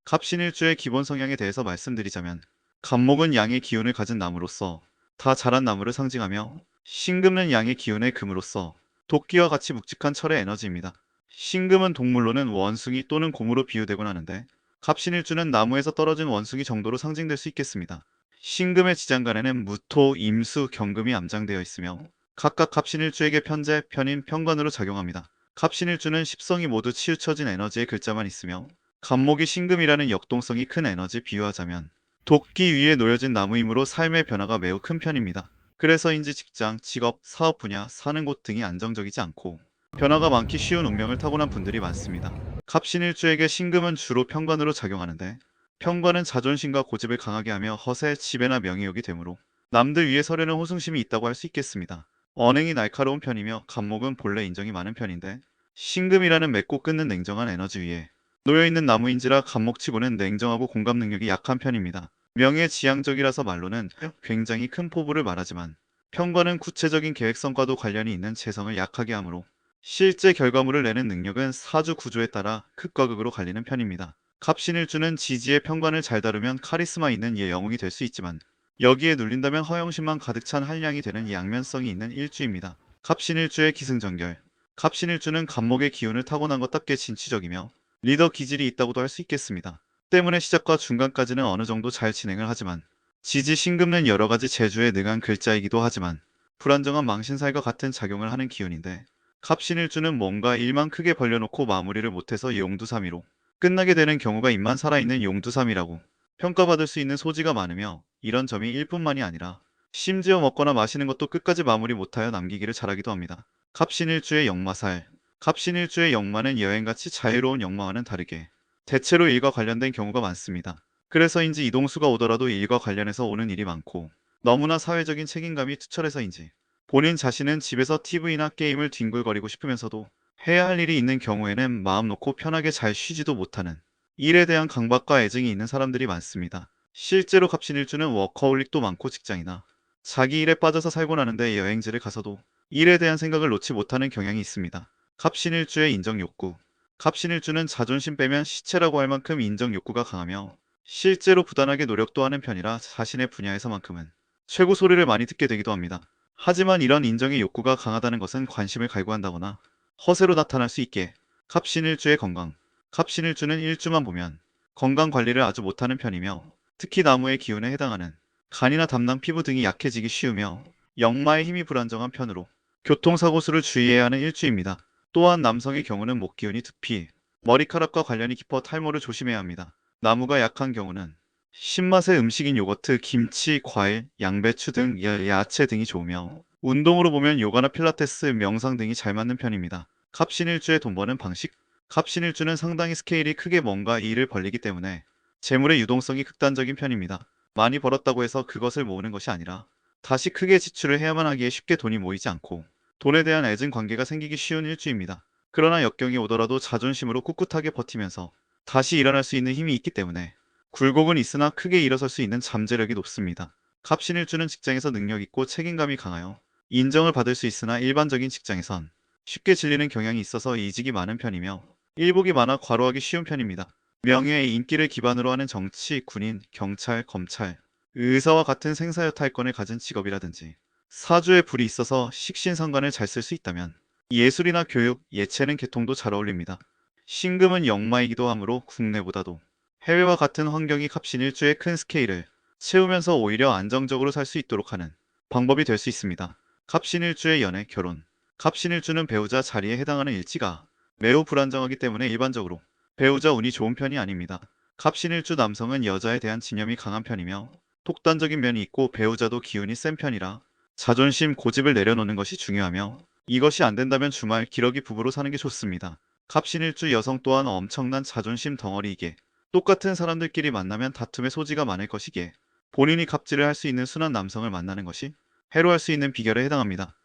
갑신일주의 기본 성향에 대해서 말씀드리자면, 갑목은 양의 기운을 가진 나무로서 다 자란 나무를 상징하며, 신금은 양의 기운의 금으로서 도끼와 같이 묵직한 철의 에너지입니다. 신금은 동물로는 원숭이 또는 곰으로 비유되곤 하는데, 갑신일주는 나무에서 떨어진 원숭이 정도로 상징될 수 있겠습니다. 신금의 지장간에는 무토, 임수, 경금이 암장되어 있으며 각각 갑신일주에게 편재, 편인, 편관으로 작용합니다. 갑신일주는 십성이 모두 치우쳐진 에너지의 글자만 있으며, 갑목이 신금이라는 역동성이 큰 에너지 비유하자면 도끼 위에 놓여진 나무이므로 삶의 변화가 매우 큰 편입니다. 그래서인지 직장, 직업, 사업 분야, 사는 곳 등이 안정적이지 않고 변화가 많기 쉬운 운명을 타고난 분들이 많습니다. 갑신일주에게 신금은 주로 편관으로 작용하는데, 편관은 자존심과 고집을 강하게 하며 허세, 지배나 명예욕이 되므로 남들 위에 서려는 호승심이 있다고 할 수 있겠습니다. 언행이 날카로운 편이며, 갑목은 본래 인정이 많은 편인데 신금이라는 맺고 끊는 냉정한 에너지 위에 놓여있는 나무인지라 갑목치고는 냉정하고 공감 능력이 약한 편입니다. 명예지향적이라서 말로는 굉장히 큰 포부를 말하지만, 편관은 구체적인 계획성과도 관련이 있는 재성을 약하게 하므로 실제 결과물을 내는 능력은 사주 구조에 따라 극과 극으로 갈리는 편입니다. 갑신일주는 지지의 편관을 잘 다루면 카리스마 있는 예 영웅이 될 수 있지만, 여기에 눌린다면 허영심만 가득 찬 한량이 되는 양면성이 있는 일주입니다. 갑신일주의 기승전결. 갑신일주는 갑목의 기운을 타고난 것답게 진취적이며 리더 기질이 있다고도 할 수 있겠습니다. 때문에 시작과 중간까지는 어느 정도 잘 진행을 하지만, 지지 신금는 여러 가지 재주에 능한 글자이기도 하지만 불안정한 망신살과 같은 작용을 하는 기운인데, 갑신일주는 뭔가 일만 크게 벌려놓고 마무리를 못해서 용두사미로 끝나게 되는 경우가 입만 살아있는 용두사미라고 평가받을 수 있는 소지가 많으며, 이런 점이 일뿐만이 아니라 심지어 먹거나 마시는 것도 끝까지 마무리 못하여 남기기를 잘하기도 합니다. 갑신일주의 역마살. 갑신일주의 역마는 여행같이 자유로운 역마와는 다르게 대체로 일과 관련된 경우가 많습니다. 그래서인지 이동수가 오더라도 일과 관련해서 오는 일이 많고 너무나 사회적인 책임감이 투철해서인지 본인 자신은 집에서 TV나 게임을 뒹굴거리고 싶으면서도 해야 할 일이 있는 경우에는 마음 놓고 편하게 잘 쉬지도 못하는, 일에 대한 강박과 애증이 있는 사람들이 많습니다. 실제로 갑신일주는 워커홀릭도 많고, 직장이나 자기 일에 빠져서 살고 나는데 여행지를 가서도 일에 대한 생각을 놓지 못하는 경향이 있습니다. 갑신일주의 인정욕구. 갑신일주는 자존심 빼면 시체라고 할 만큼 인정욕구가 강하며 실제로 부단하게 노력도 하는 편이라 자신의 분야에서만큼은 최고 소리를 많이 듣게 되기도 합니다. 하지만 이런 인정의 욕구가 강하다는 것은 관심을 갈구한다거나 허세로 나타날 수 있게, 갑신일주의 건강. 갑신일주는 일주만 보면 건강 관리를 아주 못하는 편이며, 특히 나무의 기운에 해당하는 간이나 담낭, 피부 등이 약해지기 쉬우며 역마의 힘이 불안정한 편으로 교통사고 수를 주의해야 하는 일주입니다. 또한 남성의 경우는 목 기운이 두피, 머리카락과 관련이 깊어 탈모를 조심해야 합니다. 나무가 약한 경우는 신맛의 음식인 요거트, 김치, 과일, 양배추 등 야채 등이 좋으며, 운동으로 보면 요가나 필라테스, 명상 등이 잘 맞는 편입니다. 갑신일주의 돈 버는 방식. 갑신일주는 상당히 스케일이 크게 뭔가 일을 벌리기 때문에 재물의 유동성이 극단적인 편입니다. 많이 벌었다고 해서 그것을 모으는 것이 아니라 다시 크게 지출을 해야만 하기에 쉽게 돈이 모이지 않고 돈에 대한 애증 관계가 생기기 쉬운 일주입니다. 그러나 역경이 오더라도 자존심으로 꿋꿋하게 버티면서 다시 일어날 수 있는 힘이 있기 때문에 굴곡은 있으나 크게 일어설 수 있는 잠재력이 높습니다. 갑신일주는 직장에서 능력 있고 책임감이 강하여 인정을 받을 수 있으나 일반적인 직장에선 쉽게 질리는 경향이 있어서 이직이 많은 편이며 일복이 많아 과로하기 쉬운 편입니다. 명예의 인기를 기반으로 하는 정치, 군인, 경찰, 검찰, 의사와 같은 생사여탈권을 가진 직업이라든지 사주에 불이 있어서 식신상관을 잘 쓸 수 있다면 예술이나 교육, 예체능 계통도 잘 어울립니다. 신금은 역마이기도 하므로 국내보다도 해외와 같은 환경이 갑신일주의 큰 스케일을 채우면서 오히려 안정적으로 살 수 있도록 하는 방법이 될 수 있습니다. 갑신일주의 연애, 결혼. 갑신일주는 배우자 자리에 해당하는 일지가 매우 불안정하기 때문에 일반적으로 배우자 운이 좋은 편이 아닙니다. 갑신일주 남성은 여자에 대한 진념이 강한 편이며 독단적인 면이 있고, 배우자도 기운이 센 편이라 자존심, 고집을 내려놓는 것이 중요하며, 이것이 안 된다면 주말 기러기 부부로 사는 게 좋습니다. 갑신일주 여성 또한 엄청난 자존심 덩어리이기에 똑같은 사람들끼리 만나면 다툼의 소지가 많을 것이기에 본인이 갑질을 할 수 있는 순한 남성을 만나는 것이 해로할 수 있는 비결에 해당합니다.